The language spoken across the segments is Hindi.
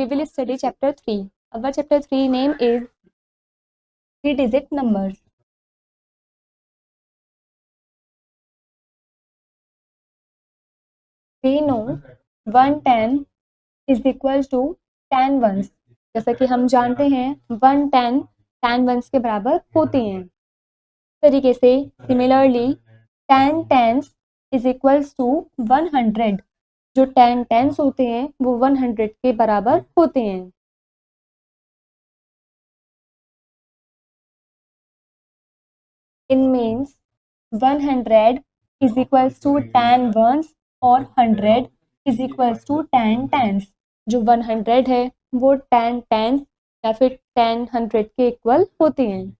we will study chapter 3. Our chapter 3 name is 3-digit numbers. We know 110 is equal to 10 ones. जैसा कि हम जानते हैं 110 10 ones के बराबर होती हैं. इस तरीके से similarly 10 tens is equals to 100. जो 10 tens होते हैं वो 100 के बराबर होते हैं. It means 100 is equals to 10 ones और 100 is equals to 10 tens. जो 100 है वो 10 tens या फिर 10 100 के इक्वल होते हैं.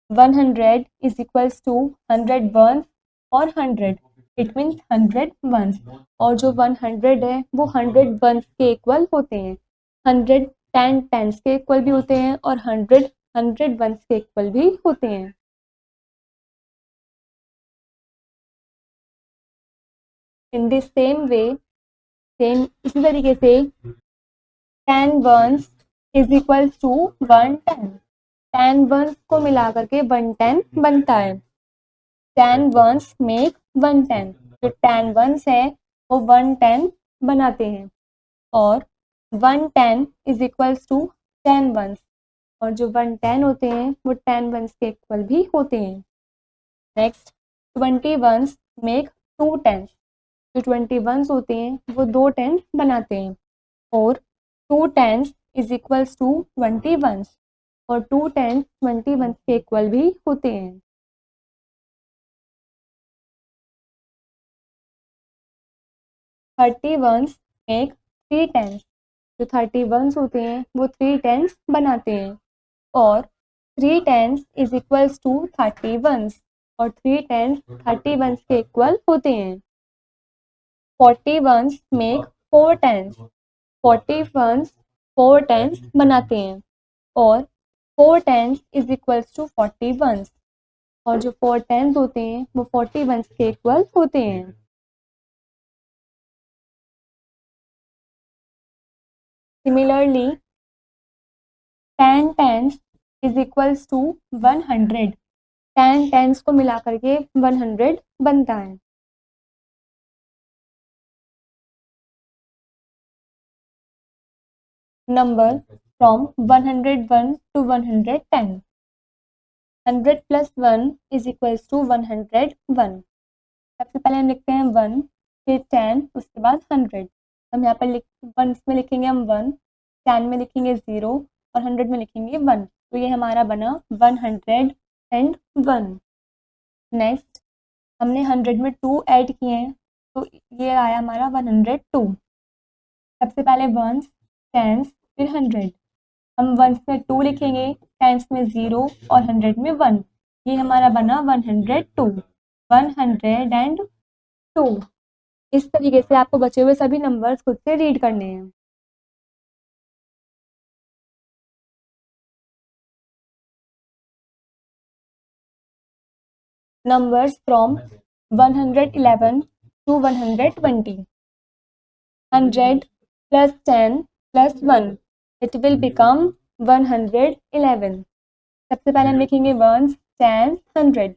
100 is equals to 100 ones और 100. It means 100 ones. और जो 100 है वो 100 ones के इक्वल होते हैं. 100 10 tens के इक्वल भी होते हैं और 100 100 ones के इक्वल भी होते हैं. In the same way, इसी तरीके से 10 ones is equals to 110. 10 ones को मिला करके 110 बनता है. 10 ones make 110. जो 10 ones है वो 110 बनाते हैं और 110 is equals to 10 ones और जो 110 होते हैं वो 10 ones के इक्वल भी होते हैं. Next 20 ones make 2 tens. जो 21 होते हैं वो 2 टेंस बनाते हैं और 2 टेंस इज इक्वल्स टू 21 और 2 टेंस 21 के इक्वल भी होते हैं. Thirty ones make 3 tens. जो 31 होते हैं वो 3 टेंस बनाते हैं और 3 टेंस इज इक्वल्स टू 31 और 3 टेंस 31 के इक्वल होते हैं. 41 make 4 tens. 41 4 tens बनाते हैं और 4 tens is equals to 41 और जो 4 tens होते हैं वो 41 के इक्वल होते हैं. Similarly 10 tens is equals to 100. 10 tens को मिला करके 100 बनता है. Number from 101 to 110. 100 plus 1 is equals to 101. सबसे पहले हम लिखते हैं 1 फिर 10 उसके बाद 100. हम यहाँ पर 1 में लिखेंगे हम 1, 10 में लिखेंगे 0 और 100 में लिखेंगे 1. तो ये हमारा बना 101. नेक्स्ट हमने 100 में 2 ऐड किए हैं तो ये आया हमारा 102. सबसे पहले 1 10 फिर 100. हम 1 में 2 लिखेंगे, 10 में 0 और 100 में 1. ये हमारा बना 102. 102. इस तरीके से आपको बचे हुए सभी नंबर्स खुद से रीड करने हैं. Numbers from 111 to 120. 100 plus 10 plus 1. It will become 111. सबसे पहले हम लिखेंगे 1s 10s 100.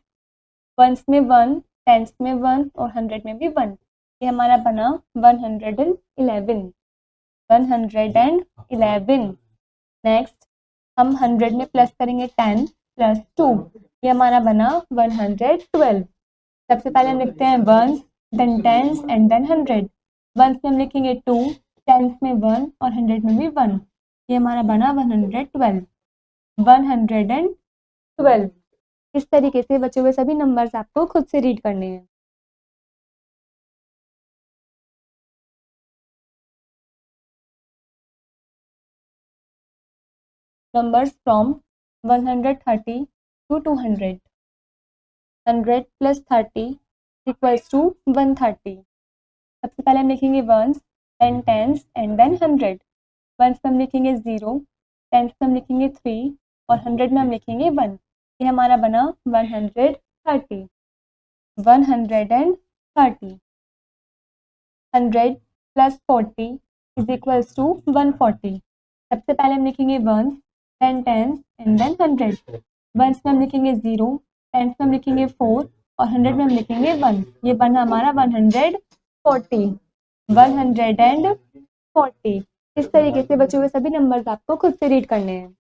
1s में 1, 10s में 1 और 100 में भी 1. ये हमारा बना 111. 111. नेक्स्ट हम 100 में प्लस करेंगे 10 प्लस 2. ये हमारा बना 112. सबसे पहले हम लिखते हैं 1s then 10s and then 100. 1s में हम लिखेंगे 2, 10s में 1 और 100 में भी 1. ये हमारा बना 112. 112. इस तरीके से बचे हुए सभी नंबर्स आपको खुद से रीड करने हैं. Numbers from 130 to 200. 100 plus 30 equals to 130. सबसे पहले हम लिखेंगे 1s then 10s and then 100. 1s में हम लिखेंगे 0, 10s में हम लिखेंगे 3 और 100 में हम लिखेंगे 1. ये हमारा बना 130. 130. 100 plus 40 इज इक्वल्स टू 140। सबसे पहले हम लिखेंगे ones, then tens and then hundred. Ones में हम लिखेंगे 0, टेंस में हम लिखेंगे 4 और हंड्रेड में हम लिखेंगे 1। ये बना हमारा 140, 140। इस तरीके से बचे हुए सभी नंबर्स आपको खुद से रीड करने हैं।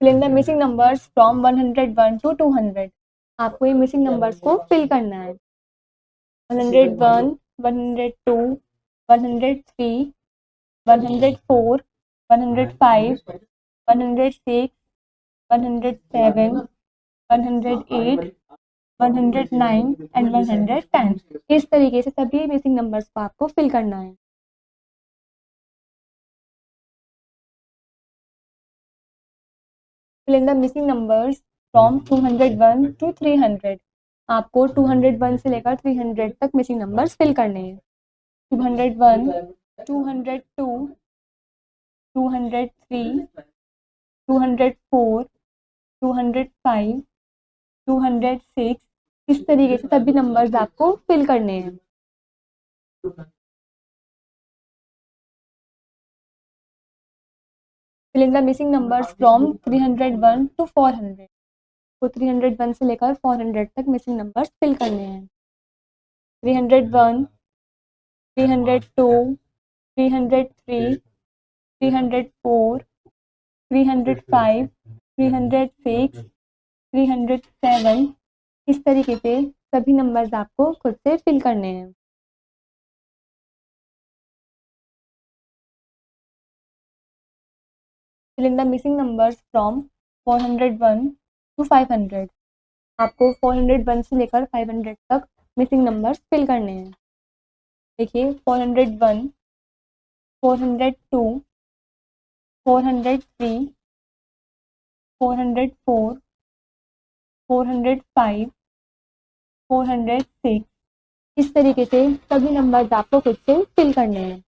Fill in the missing numbers from 101 to 200। आपको ये मिसिंग नंबर्स को फिल करना है। 101, 102, 103, 104, 105, 106, 107, 108, 109 एंड 110। इस तरीके से सभी मिसिंग नंबर्स को आपको फिल करना है। Fill in the missing numbers from 201 to 300। आपको 201 से लेकर 300 तक मिसिंग नंबर्स फिल करने हैं। 201, 202, 203, 204, 205, 206। इस तरीके से सभी नंबर्स आपको फिल करने हैं। Fill in the missing numbers from 301 to 400। तो 301 से लेकर 400 तक मिसिंग नंबर्स फिल करने हैं। 301, 302, 303, 304, 305, 306, 307। इस तरीके से सभी नंबर्स आपको खुद से फिल करने हैं। Fill in the missing numbers from 401 to 500। आपको 401 से लेकर 500 तक मिसिंग नंबर्स फिल करने हैं। देखिए 401, 402, 403, 404, 405, 406। इस तरीके से सभी नंबर्स आपको खुद से फिल करने हैं।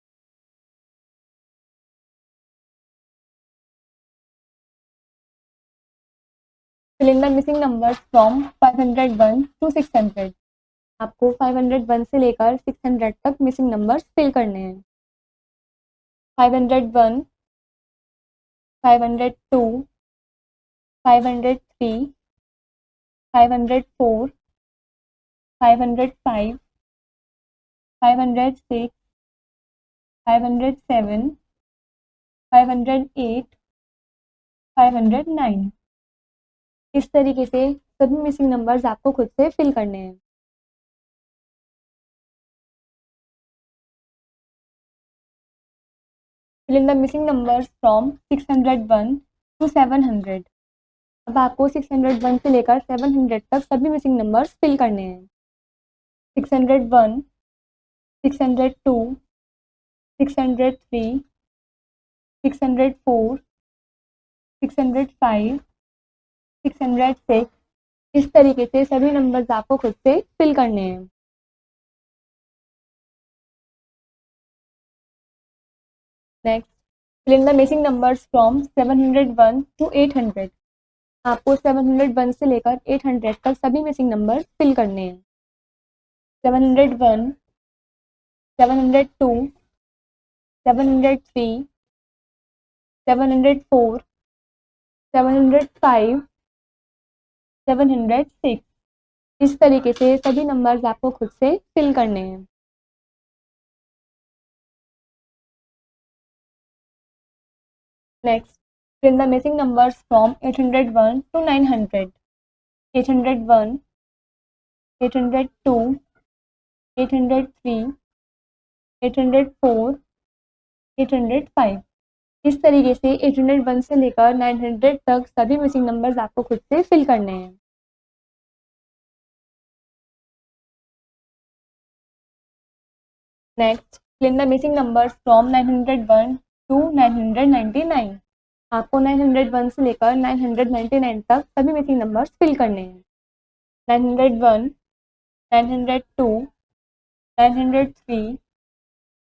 Fill in the missing numbers from 501 to 600। आपको 501 से लेकर 600 तक मिसिंग नंबर्स फिल करने हैं। 501, 502, 503, 504, 505, 506, 507, 508, 509। इस तरीके से सभी मिसिंग नंबर्स आपको खुद से फिल करने हैं। Fill in the missing numbers from 601 to 700। अब आपको 601 से लेकर 700 तक सभी मिसिंग नंबर्स फिल करने हैं। 601, 602, 603, 604, 605, 606। इस तरीके से सभी नंबर्स आपको खुद से फिल करने हैं। Next, fill in the missing numbers from 701 to 800। आपको 701 से लेकर 800 तक सभी मिसिंग नंबर्स फिल करने हैं। 701, 702, 703, 704, 705, 706। इस तरीके से सभी नंबर्स आपको खुद से फिल करने हैं। Next, fill in the missing numbers from 801 to 900। 801, 802, 803, 804, 805। इस तरीके से 801 से लेकर 900 तक सभी मिसिंग नंबर्स आपको खुद से फिल करने हैं। Next, fill in the missing numbers from 901 to 999। आपको 901 से लेकर 999 तक सभी मिसिंग नंबर्स फिल करने हैं। 901, 902, 903,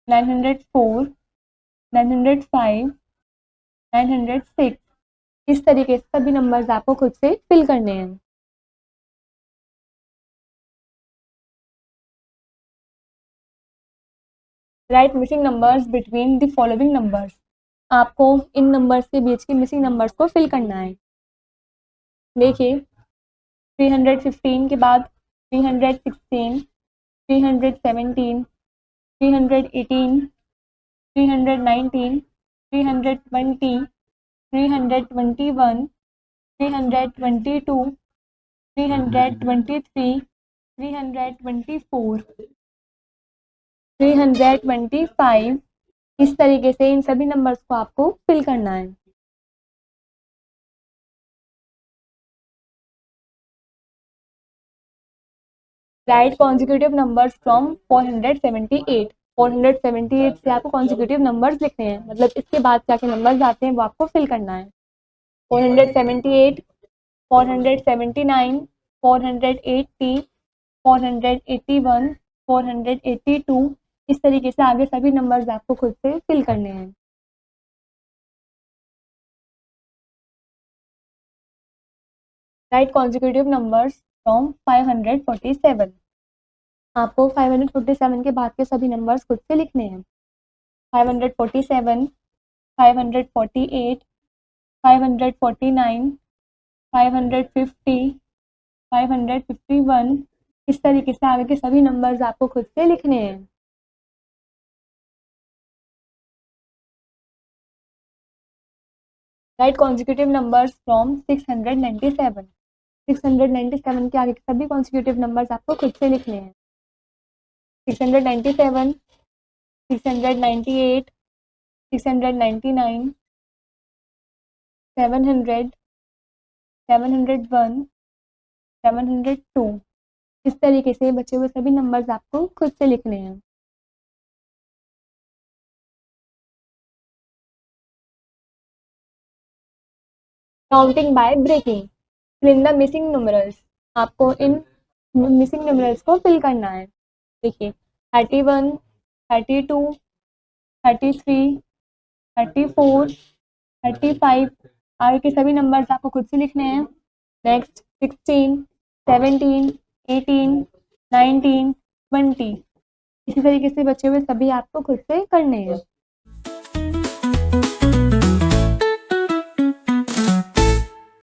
904, 905, 906। इस तरीके से सभी नंबर्स आपको खुद से फिल करने हैं। Right missing numbers between the following numbers, आपको इन नंबर्स के बीच के मिसिंग नंबर्स को फिल करना है। देखिए 315 के बाद 316, 317, 318, 319, 320, 321, 322, 323, 324, 325, इस तरीके से इन सभी नंबर्स को आपको फिल करना है। राइट कॉन्जिक्यूटिव नंबर्स फ्रॉम 478, 478 से आपको कॉन्जिक्यूटिव नंबर्स लिखने हैं, मतलब इसके बाद क्या के नंबर्स आते हैं वो आपको फिल करना है। 478, 479, 480, 481, 482, इस तरीके से आगे सभी नंबर्स आपको खुद से फिल करने हैं। राइट कॉन्जिक्यूटिव नंबर्स फ्रॉम 547, आपको 547 के बाद के सभी नंबर्स खुद से लिखने हैं। 547, 548, 549, 550, 551, इस तरीके से आगे के सभी नंबर्स आपको खुद से लिखने हैं। राइट कॉन्जिक्यूटिव नंबर्स फ्रॉम 697, 697 के आगे के सभी कॉन्जिक्यूटिव नंबर्स आपको खुद से लिखने हैं। 697, 698, 699, 700, 701, 702, इस तरीके से बचे हुए सभी नंबर्स आपको खुद से लिखने हैं। Counting by breaking, fill in the missing numerals, आपको इन मिसिंग न्यूमरल्स को फिल करना है। देखिए 31, 32, 33, 34, 35, आगे के सभी नंबर्स आपको खुद से लिखने हैं। नेक्स्ट 16, 17, 18, 19, 20, इसी तरीके से बचे हुए सभी आपको खुद से करने हैं।